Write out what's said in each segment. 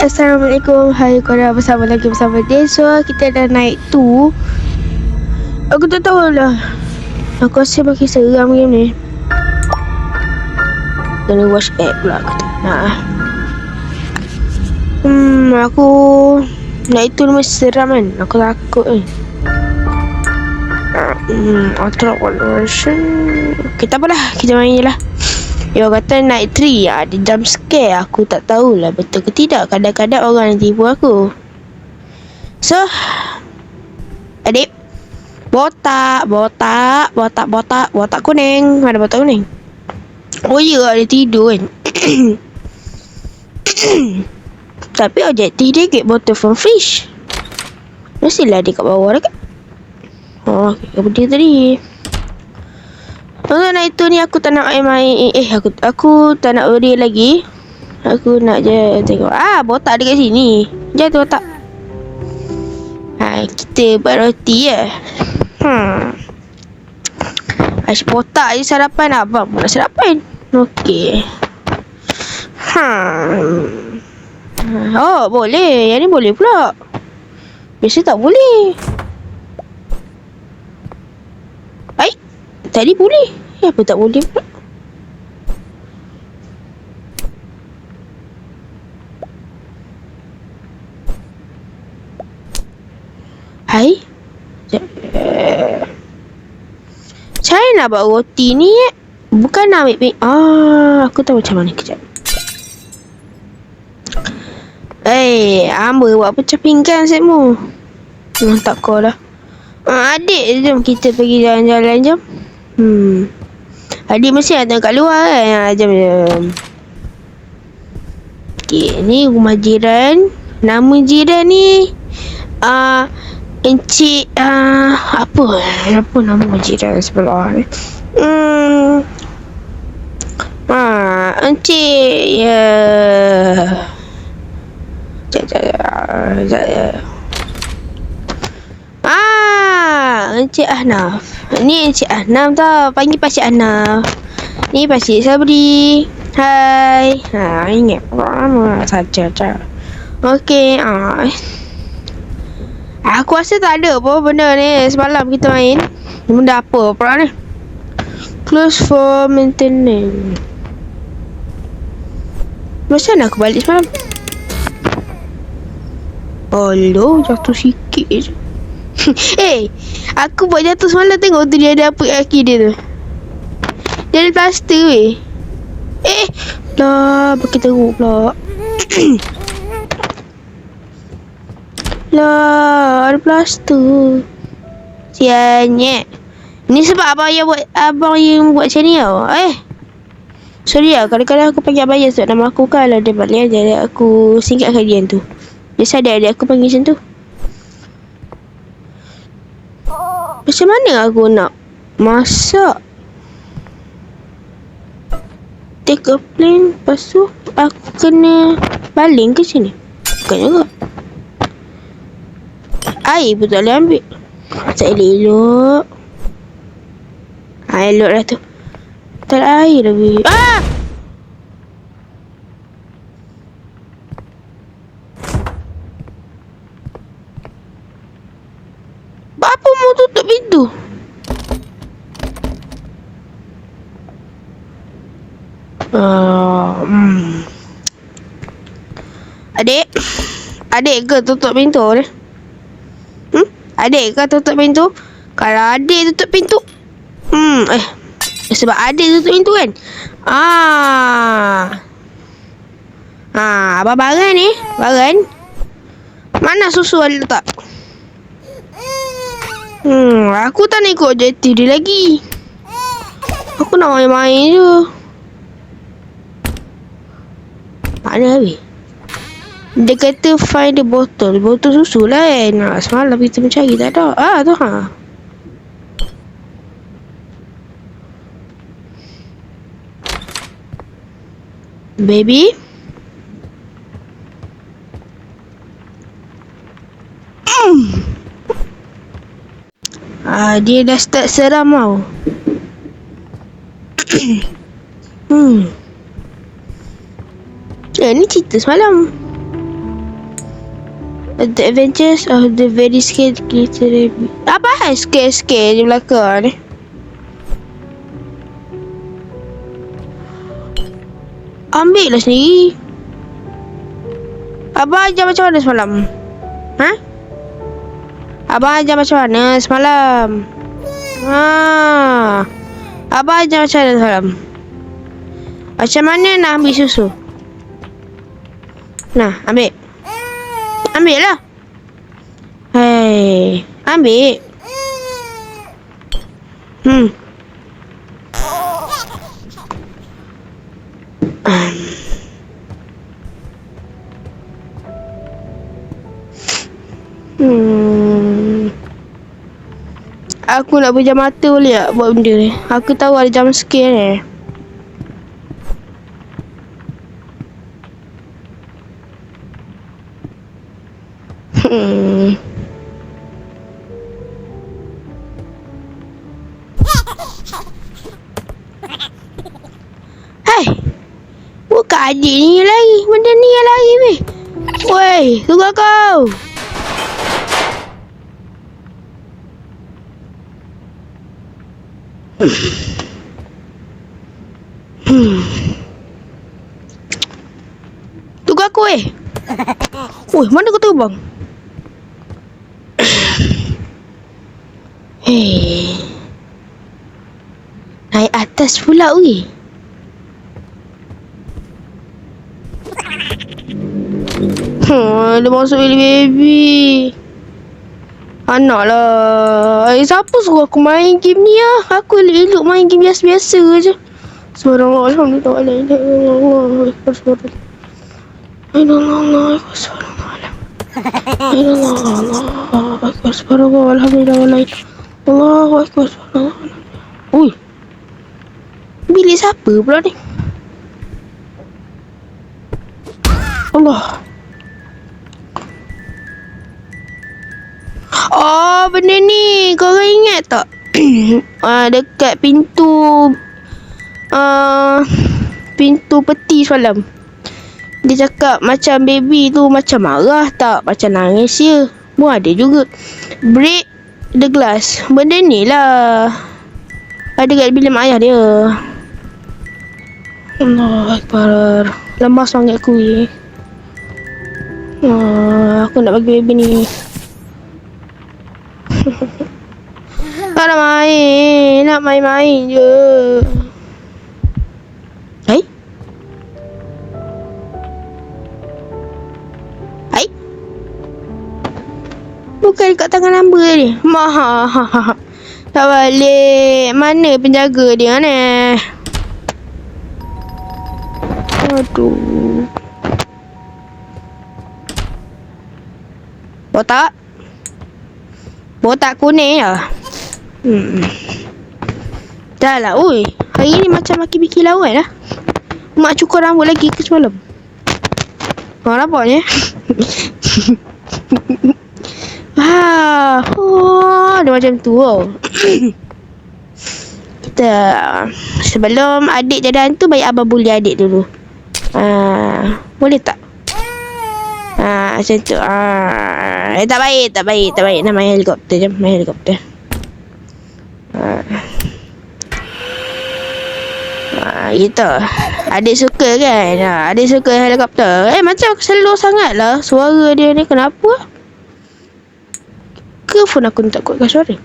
Assalamualaikum. Hai korang, bersama Deswa. Kita dah naik tu. Aku tak tahu lah. Aku rasa makin seram game ni. Kena watch app pula aku tak nak. Aku naik tu memang seram kan. Aku takut kan. Auto version. Okay, tak apalah. Kita main je lah. Dia kata night 3 ada jump scare. Aku tak tahulah betul ke tidak. Kadang-kadang orang yang tipu aku. So adik, botak kuning. Mana botak kuning? Oh ya, dia tidur kan. Tapi objektif dia get bottle from fish. Mestilah dia kat bawah dekat. Oh, apa dia tadi? Nah itu ni aku tak nak main. Aku tak nak beri lagi. Aku nak je tengok. Botak dekat sini. Jatuh botak. Kita buat roti je. Asyik botak je sarapan. Abang pun nak sarapan. Okey. Oh, boleh. Yang ni boleh pula. Biasa tak boleh. Tadi boleh. Apa tak boleh pula? Hai. Saya nak buat roti ni. Bukan nak ambil aku tahu macam mana. Kejap. Amba buat pecah pinggan setmu. Tak kau lah. Adik, jom kita pergi jalan-jalan, jom. Adik mesti ada kat luar kan. Jom. Okay, ni rumah jiran. Nama jiran ni Encik apa nama jiran sebelah ni? Encik Encik Ahnaf. Ni Encik Ahnaf tau. Panggil Pakcik Ahnaf. Ni Pakcik Sabri. Hai. Ingat nama saja. Okey. Aku rasa tak ada apa benda ni. Semalam kita main. Benda apa pula ni? Close for maintenance. Macam mana aku balik semalam? Aduh, jatuh sikit je. Aku buat jatuh semalam. Tengok tu dia ada apa kaki dia tu. Dia ada plaster weh. Lah, pakai teruk pula. Lah, ada plaster. Sianya. Ni sebab abang yang buat macam ni tau. Sorry lah, kadang-kadang aku panggil abang sebab nama aku kan. Kalau dia balik aja, aku singkatkan dia tu. Biasa adik-adik aku panggil macam tu. Macam mana aku nak masak? Take a plane. Lepas tu aku kena baling ke sini? Bukan juga. Air pun tak boleh ambil. Tak elok. Elok dah tu. Tak ada air lebih. Apa mau tutup pintu? Adik ke tutup pintu ni? Adik ke tutup pintu? Kalau adik tutup pintu, sebab adik tutup pintu kan. Abang Baran ni, mana susu ada letak? Aku tak nak ikut objektif dia lagi. Aku nak main-main je. Mana habis? Dia kata find the bottle. Botol susu lah kan. Semalam kita mencari tak ada. Tu Baby. Dia dah start seram tau. Ni cerita semalam. The Adventures of the Very Scared Little Rabbit. Apa scare-scare di belakang ni? Ambil lah sendiri. Abang ajar macam mana semalam? Ha? Abang ajar macam mana semalam? Abang ajar macam mana semalam? Macam mana nak ambil susu? Nah, ambil. Ambil lah. Hei, ambil. Aku nak pejam mata boleh tak buat benda ni? Aku tahu ada jump scare ni. Hai, bukan adik ni yang lari. Benda ni yang lari weh. Woi, tunggu kau. Tunggu aku weh. Woi, mana kau terbang? Hei, naik atas pula weh. Dia masuk bilik baby. Anak lah. Siapa suruh aku main game ni lah? Aku elok main game biasa-biasa je. Subhanallah, alhamdulillah, la ilaha illallah, Allahu akbar. Ui, bilik siapa pula ni? Allah. Oh, benda ni korang ingat tak? Dekat pintu pintu peti semalam. Dia cakap macam baby tu macam marah tak, macam nangis je. Ada juga. Break the glass. Benda ni lah ada kat bilik mak ayah dia. Allah Akbar. Lemas sangat aku ni. Aku nak bagi baby ni. Tak nak main. Nak main-main je. Hai? Hai? Bukan kat tangan hamba ni. Tak balik. Mana penjaga dia ni? Aduh. Botak kuning lah. Dah lah, oi. Hari ni macam makin bikin lawan lah. Mak cukur rambut lagi ke semalam? Nampaknya. Dia macam tu oh. Kita sebelum adik jadi hantu, baik abang bully adik dulu. Boleh tak? Macam tu. Tak baik. Nak main helikopter je. Main helikopter. Gitu. Adik suka kan? Adik suka helikopter. Macam slow sangat lah suara dia ni. Kenapa? Ke phone aku ni tak kuatkan suara?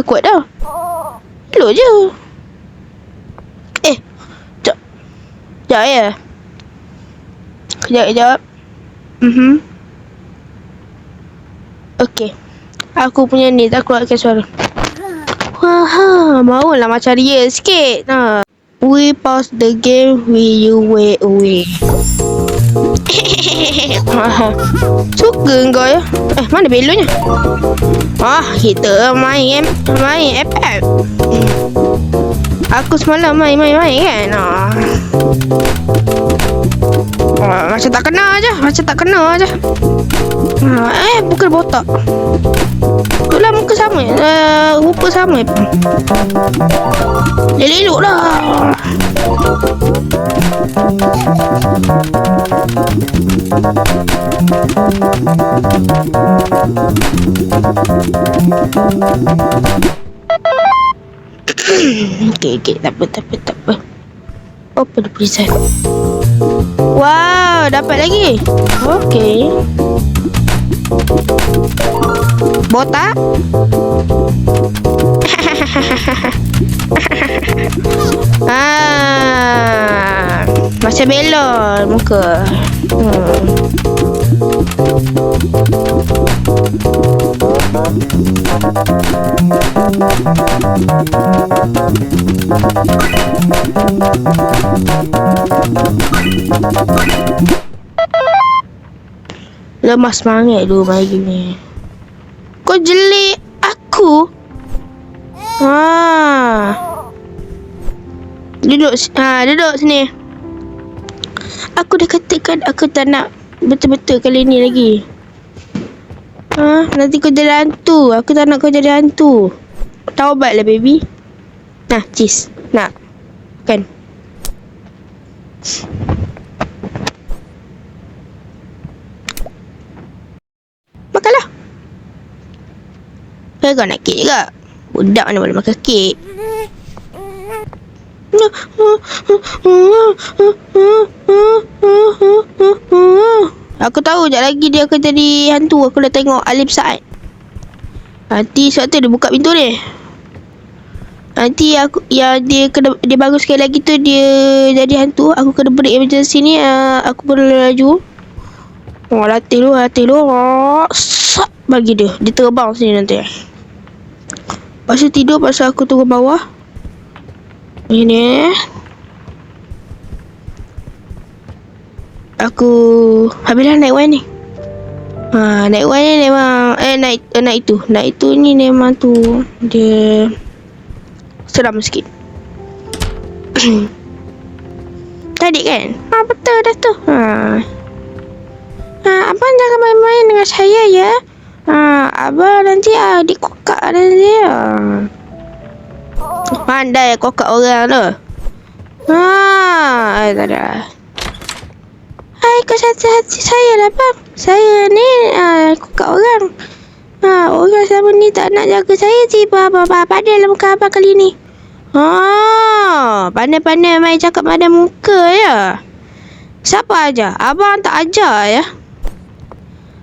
Kuat dah. Hello je. Sekejap ya. Kejap. Okey. Aku punya ni tak keluarkan suara. Maulah macam real sikit. We pause the game, you wait away. Suka kau ya? Mana belonnya? Kita main iPad. Aku semalam main kan. Macam tak kena aja. Bukan botak. Itulah muka sama. Rupa sama. Elok lah. Okay, tak apa. Apa dia tulisan? Wow, dapat lagi. Okay. Botak. Macam melon muka. Lemas semangat dulu main gini. Kau jelik aku. Duduk sini. Aku dah katakan aku tak nak betul-betul kali ni lagi. Nanti kau jadi hantu. Aku tak nak kau jadi hantu. Taubat lah baby. Nah, cheese. Nak. Makan. Makanlah. Kau nak kek juga? Budak mana boleh makan kek? Aku tahu sekejap lagi dia akan jadi hantu. Aku dah tengok Alif Saad. Nanti sebab tu dia buka pintu ni. Nanti aku dia bangun sekali lagi tu dia jadi hantu. Aku kena break macam sini. Aku perlu laju. Latih lu. Sak bagi dia. Dia terbang sini nanti. Lepas tu tidur. Lepas tu aku turun bawah. Ini. Aku habislah naik wan ni. Naik wan ni memang naik itu ni memang tu dia seram sikit. Tadi kan? Betul dah tu. Abang jangan main-main dengan saya ya. Abang nanti adik kokak nanti. Pandai kokak orang tu. Tak ada. Hai, kau hati saya lah bang. Saya ni kokak orang. Orang sama ni tak nak jaga saya. Tiba pandai lah muka abang kali ni. Pandai-pandai main cakap pada muka ya. Siapa ajar? Abang tak ajar ya.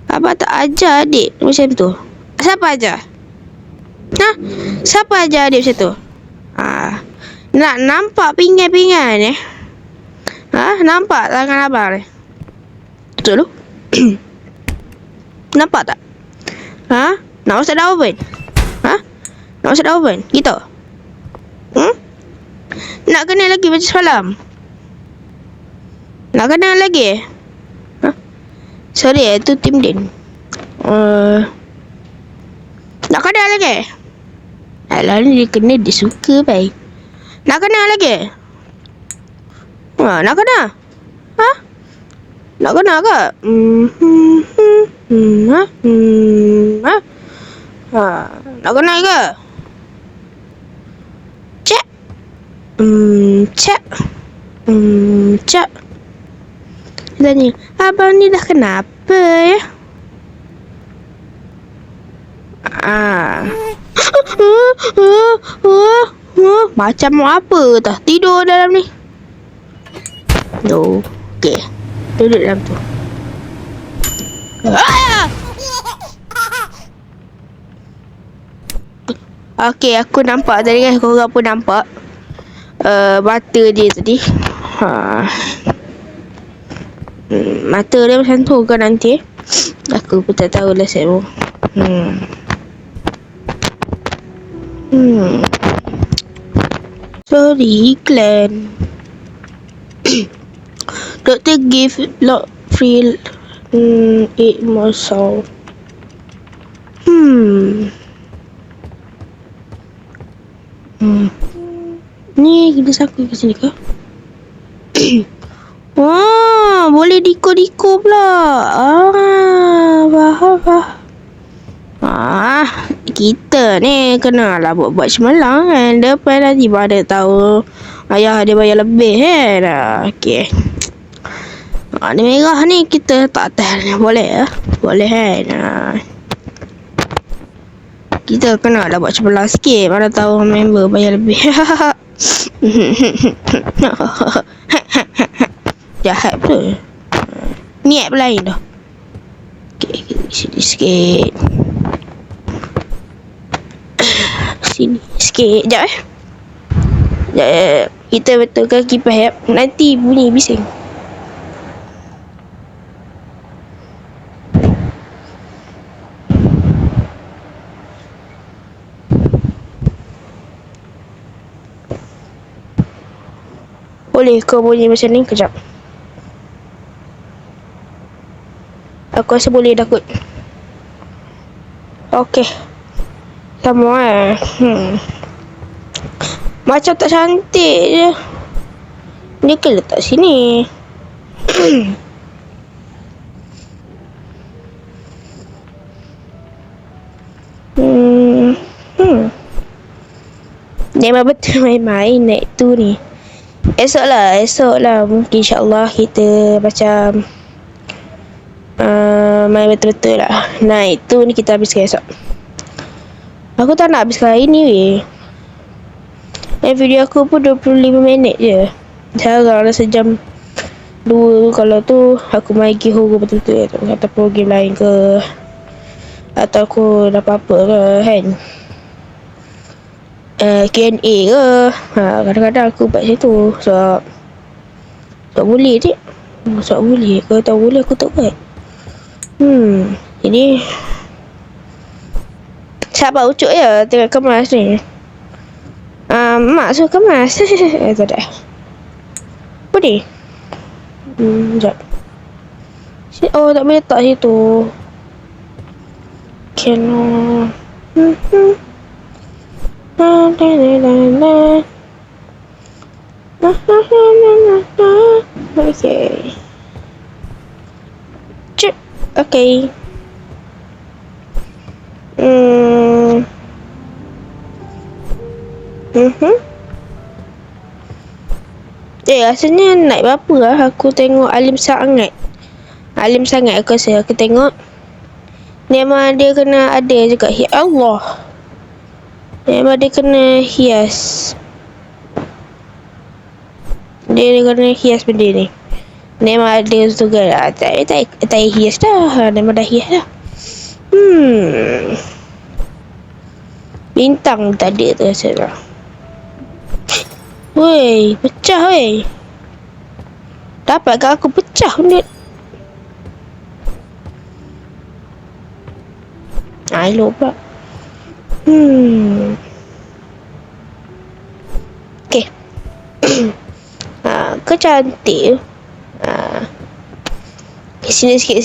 Abang tak ajar adik macam tu. Siapa ajar? Siapa ajar adik macam tu? Nak nampak pinggan-pinggan ni? Nampak tangan abang ni? Betul tu? Nampak tak? Nak masuk dah oven? Nak masuk dah oven? Gitu? Nak kena lagi macam semalam? Nak kena lagi? Sorry, tu Tim Din. Nak kena lagi? Alah ni dia kena, dia suka baik. Nak kena lagi? Nak kena? Nak kena ke? Nak kena ke? Cek. Cek. Tanya, abang ni dah kenapa ya? Macam apa tah tidur dalam ni? Okey. Duduk dalam tu. Okey, aku nampak tadi kan, korang pun nampak mata dia tadi. Mata dia macam tu ke nanti? Aku pun tak tahulah saya. Sorry, iklan. Doctor give lot free 8 more sound. Ni kena saku ke sini ke? Boleh diko-diko pula. Faham. kita ni kenalah buat-buat cemerlang kan. Depan nanti pada tahu ayah dia bayar lebih kan. Okey. Ni merah ni kita tak atas ni. Boleh ya? Boleh kan. Kita kenalah buat cemerlang sikit. Mana tahu member bayar lebih. Jahat betul. Niat berlain dah. Okay, sini sikit. Sini sikit. Sekejap Sekejap. Kita betulkan kipas ya. Nanti bunyi bising. Boleh kau bunyi macam ni? Kejap. Aku rasa boleh dah kot. Okey. Sama macam tak cantik je. Dia kan letak sini. Memang betul main-main naik tu ni. Esok lah mungkin insyaAllah kita macam main betul-betul lah. Naik tu ni kita habiskan esok. Aku tak nak habiskan hari ni weh. Video aku pun 25 minit je. Jarang lah sejam 2. Kalau tu aku main game horror betul-betul tu. Ataupun game lain ke. Atau aku dah apa-apa ke kan. Q&A ke. Kadang-kadang aku buat macam tu. Sebab boleh je. Sebab boleh. Kalau tak boleh aku tak buat. Jadi sabar ucuk je tengok kemas ni. Mak suruh kemas. Tak ada. Apa ni? Sekejap. Oh, tak boleh letak situ. Cannot. Okay. Cuk. Okay. Rasanya naik berapa lah. Aku tengok alim sangat aku rasa. Aku tengok memang dia kena ada juga. Ya Allah, memang dia kena hias. Dia kena hias benda ni. Memang ada tu kan. Tak hias dah. Memang dah hias dah. Bintang tak ada tu rasa. Weh, pecah weh. Dapat kat aku pecah benda. Elok pula. Okay. Kau cantik. Sini sikit.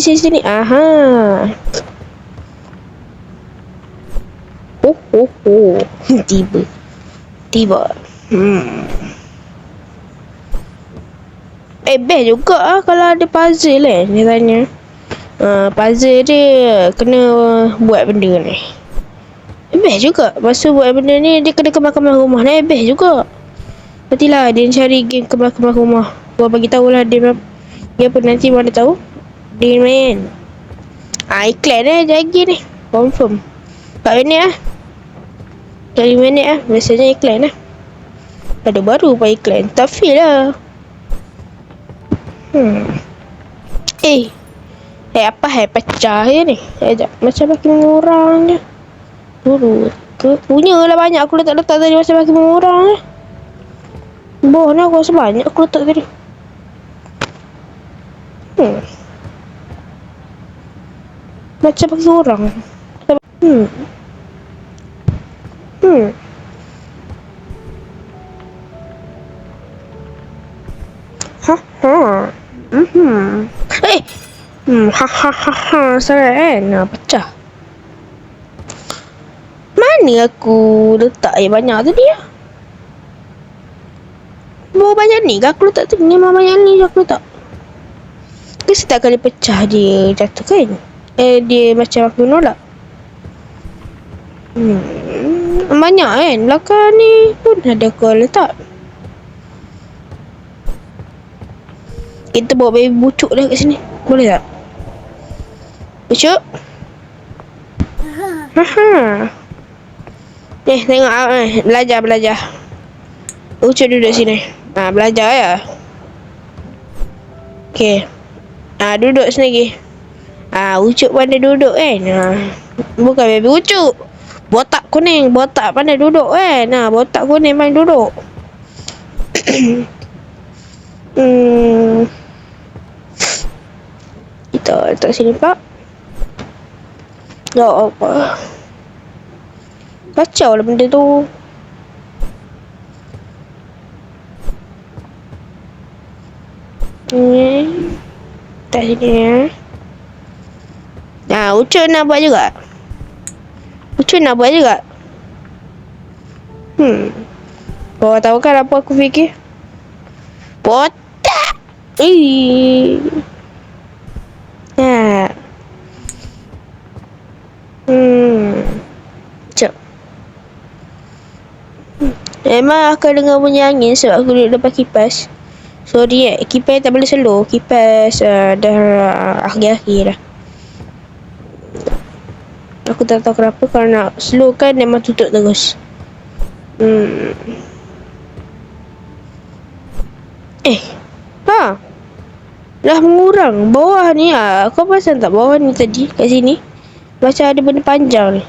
Sini. Aha. Oh. Tiba. Best juga lah kalau ada puzzle kan. Dia tanya. Puzzle dia kena buat benda ni. Best juga. Masa buat benda ni dia kena kemas-kemas rumah ni. Best juga. Nantilah dia cari game kemas-kemas rumah. Gua bagi tahulah dia apa nanti mana tahu. Dia main. Iklan lagi ni. Confirm. 4 minit lah. 5 minit lah. Biasanya iklan lah. Ada baru pun iklan. Tak feel lah. Apa pecah je ni. Macam makin murang je. Dulu ke punya lah banyak aku letak tadi. Macam makin murang je. Boh ni aku rasa banyak aku letak tadi. Macam makin murang. Salah kan. Pecah. Mana aku letak air banyak tadi ya? Bawa banyak ni ke aku letak tadi? Memang banyak ni aku letak. Ke setiap kali pecah dia jatuh kan? Dia macam aku menolak. Banyak kan? Belakang ni pun ada call letak. Kita bawa baby bucuk dah kat sini. Boleh tak? Bucuk? Haha. Tengok belajar. Bucuk duduk sini. Belajar ya. Okey. Duduk sini lagi. Bucuk pandai duduk kan? Bukan baby bucuk. Botak kuning, botak pandai duduk kan? Botak kuning pandai duduk. Kita letak sini pak. Ya Allah. Kacau lah benda tu. Ni letak sini ya. Ucuk nak buat juga. Kau tahu kan apa aku fikir? Botak. Cuk. Memang aku dengar bunyi angin sebab aku duduk depan kipas. Sorry kipas tak boleh slow. Kipas dah akhir-akhir dah. Aku tak tahu kenapa kalau nak slow kan memang tutup terus. Dah mengurang bawah ni. Kau pasal tak bawah ni tadi kat sini macam ada benda panjang ni.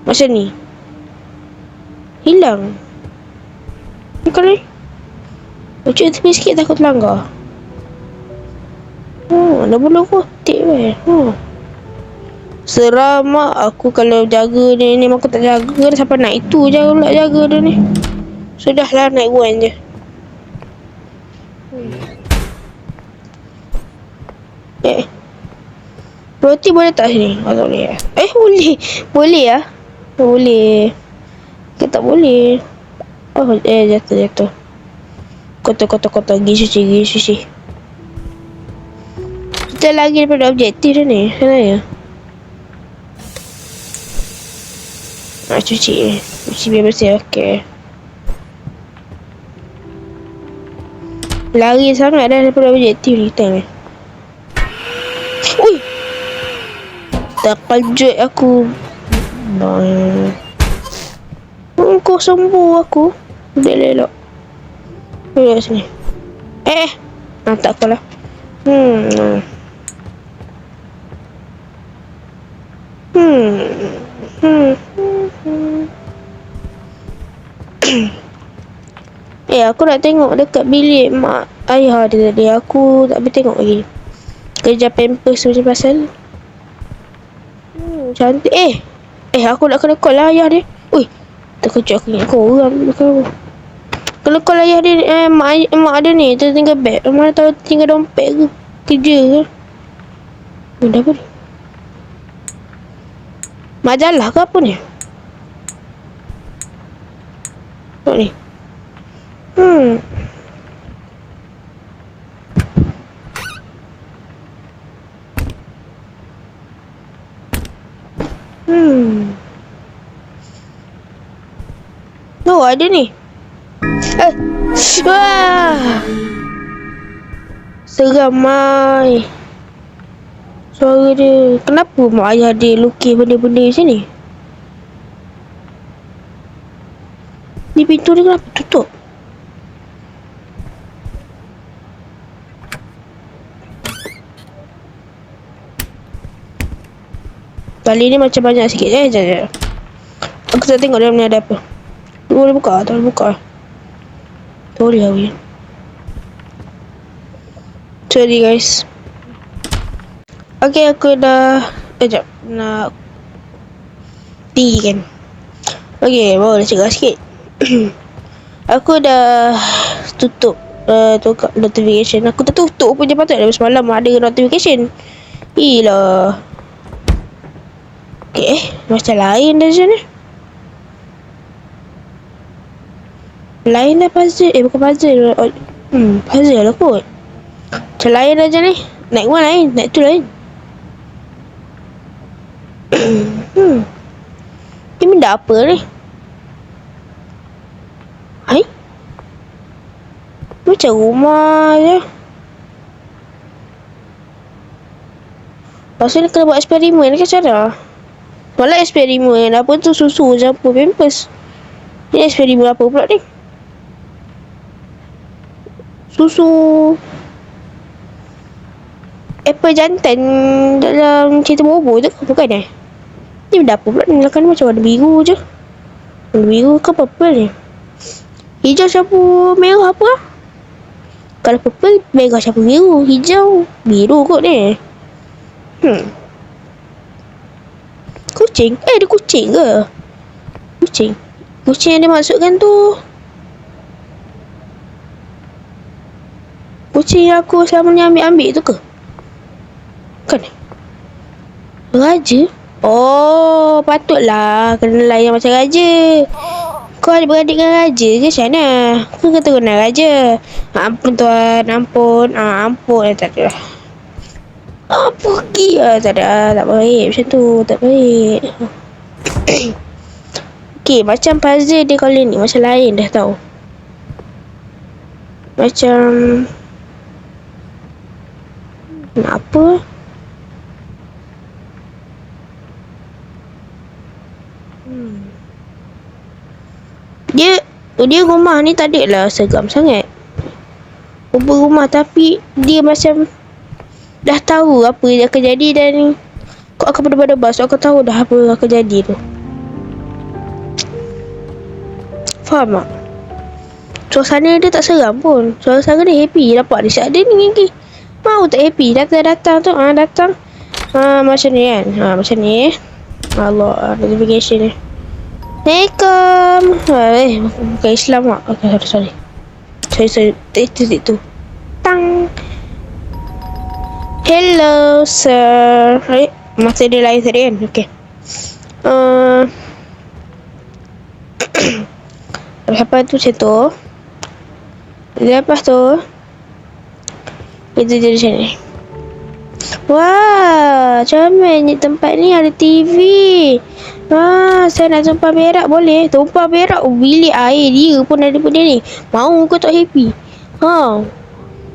Macam ni hilang. Bukan ni. Ucap tepi sikit takut terlanggar. Dah bulu kotik seram aku kalau jaga dia ni. Aku tak jaga dah sampai naik tu je pula jaga dia ni. Sudahlah naik one je. Roti boleh tak sini? Tak boleh. Boleh ya? Boleh. Kita tak boleh. Jatuh. Kotor. Pergi cuci. Kita lagi daripada objektif dah ni. Kenapa ya? Cuci biar bersih. Okey. Lari sangat dah daripada objektif ni kita ni. Ui. Terkejut aku. Kau sembuh aku. Lelok. Duduk sini. Tak apalah. Aku nak tengok dekat bilik mak ayah dia tadi. Aku tak boleh tengok lagi. Kerja pampers macam pasal. Cantik. Aku nak kena call ayah dia. Ui, terkejut aku ingat kau orang. Kena call ayah dia. Mak dia ni tertinggal beg. Mana tahu tinggal dompet ke. Kerja ke. Benda apa ni? Majalah ke apa ni? Tengok ni. Ada ni. Seram mai. Suara dia. Kenapa mak ayah dia lukis benda-benda macam ni? Ni pintu ni kenapa tutup? Tali ni macam banyak sikit. Sekejap. Aku tak tengok dalam ni ada apa. Boleh buka? Tak boleh buka. Sorry Awi. Sorry guys. Okay, aku dah sekejap nak tinggikan. Okay, baru dah cakap sikit. Aku dah tutup notification. Aku dah tutup pun je patut dah semalam ada notification. Iyalah. Okay, macam lain dah macam ni. Lain dah puzzle. Bukan puzzle. Puzzle lah kot. Macam lain aja ni. Naik one lain, naik tu lain. Ni benda apa ni? Hai? Macam rumah je. Pasal ni kena buat eksperimen ke macam mana? Malah eksperimen apa tu, susu campur pampers. Ni eksperimen apa pula ni? Susu apple jantan dalam cerita Bobo tu, bukan eh? Ni benda apa pula ni? Kan macam warna biru je. Warna biru ke purple ni? Hijau campur merah apa? Kalau purple, merah campur biru. Hijau, biru kot ni. Kucing? Dia kucing ke? Kucing? Kucing yang dia maksudkan tu kucing yang aku selama ni ambil-ambil tu ke? Kan? Raja? Oh, patutlah kena layan macam raja. Kau ada beradik dengan raja ke macam mana? Kau kata kenal raja. Ampun tuan, ampun. Ampun, tak ada lah. Pergi lah, tak ada. Tak baik macam tu, tak baik. Okay, macam puzzle dia kali ni macam lain dah tau. Macam nak apa? Dia rumah ni tak ada lah seram sangat. Rupa rumah tapi dia macam dah tahu apa yang akan jadi dan kau akan berdebar-debar. So kau tahu dah apa yang akan jadi tu. Faham tak? Suasana dia tak seram pun. Suasana dia happy. Nampak dia ada ni lagi. Mau tak happy? Datang tu. Datang. Macam ni kan. Macam ni. Allah. Notification ni. Assalamualaikum. Bukan Islam tak? Okay, sorry. Itu. Tang. Hello, sir. Masa dia lain tadi kan? Okay. Lepas tu macam tu. Lepas tu itu jadi macam ni. Wah, comelnya tempat ni, ada TV. Saya nak tumpah berak boleh? Tumpah berak bilik air dia pun ada benda ni. Mau kau tak happy?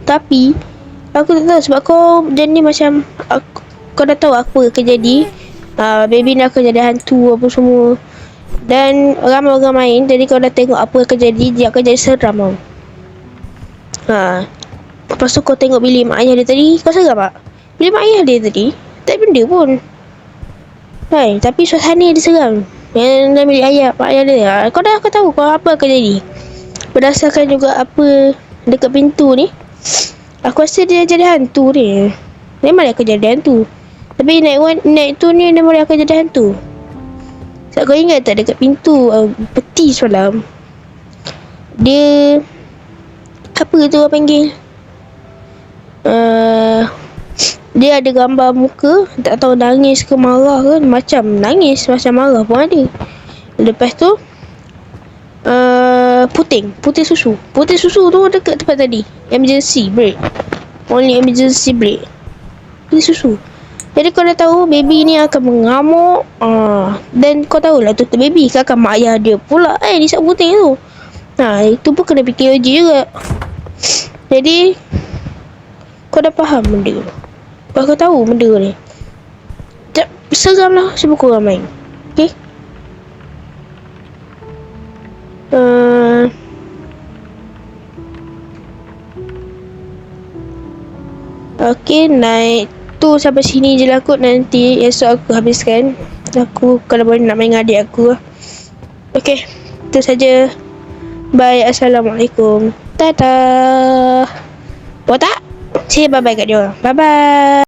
Tapi aku tak tahu sebab kau jenis macam kau dah tahu apa akan jadi. Baby ni akan jadi hantu apa semua. Dan orang main, jadi kau dah tengok apa akan jadi, dia akan jadi seram tau. Lepas tu kau tengok bilik mak ayah dia tadi, kau seram tak? Bilik mak ayah dia tadi tak benda pun. Tapi suasana dia seram. Yang dalam bilik mak ayah dia, kau tahu kau apa akan jadi. Berdasarkan juga apa dekat pintu ni, aku rasa dia jadi hantu ni. Memang dia akan jadi hantu. Tapi naik tu ni memang dia akan jadi hantu. Sebab kau ingat tak dekat pintu peti semalam, dia apa tu orang panggil, dia ada gambar muka, tak tahu nangis ke marah ke. Macam nangis, macam marah pun ada. Lepas tu putih susu tu dekat tempat tadi, emergency brake, only emergency brake, putih susu. Jadi kau dah tahu baby ni akan mengamuk. Dan kau tahulah tu baby kakak mak ayah dia pula di sat putih tu. Itu pun kena fikir logik juga. Jadi kau dah faham benda tu. Kau tahu benda ni tak seram lah sebab kau main. Okay. Okay, naik tu sampai sini je lah kot. Nanti esok aku habiskan. Aku kalau boleh nak main dengan adik aku lah. Okay, itu saja. Bye. Assalamualaikum. Dadah. Buat tak? Say bye-bye kat dia orang. Bye-bye.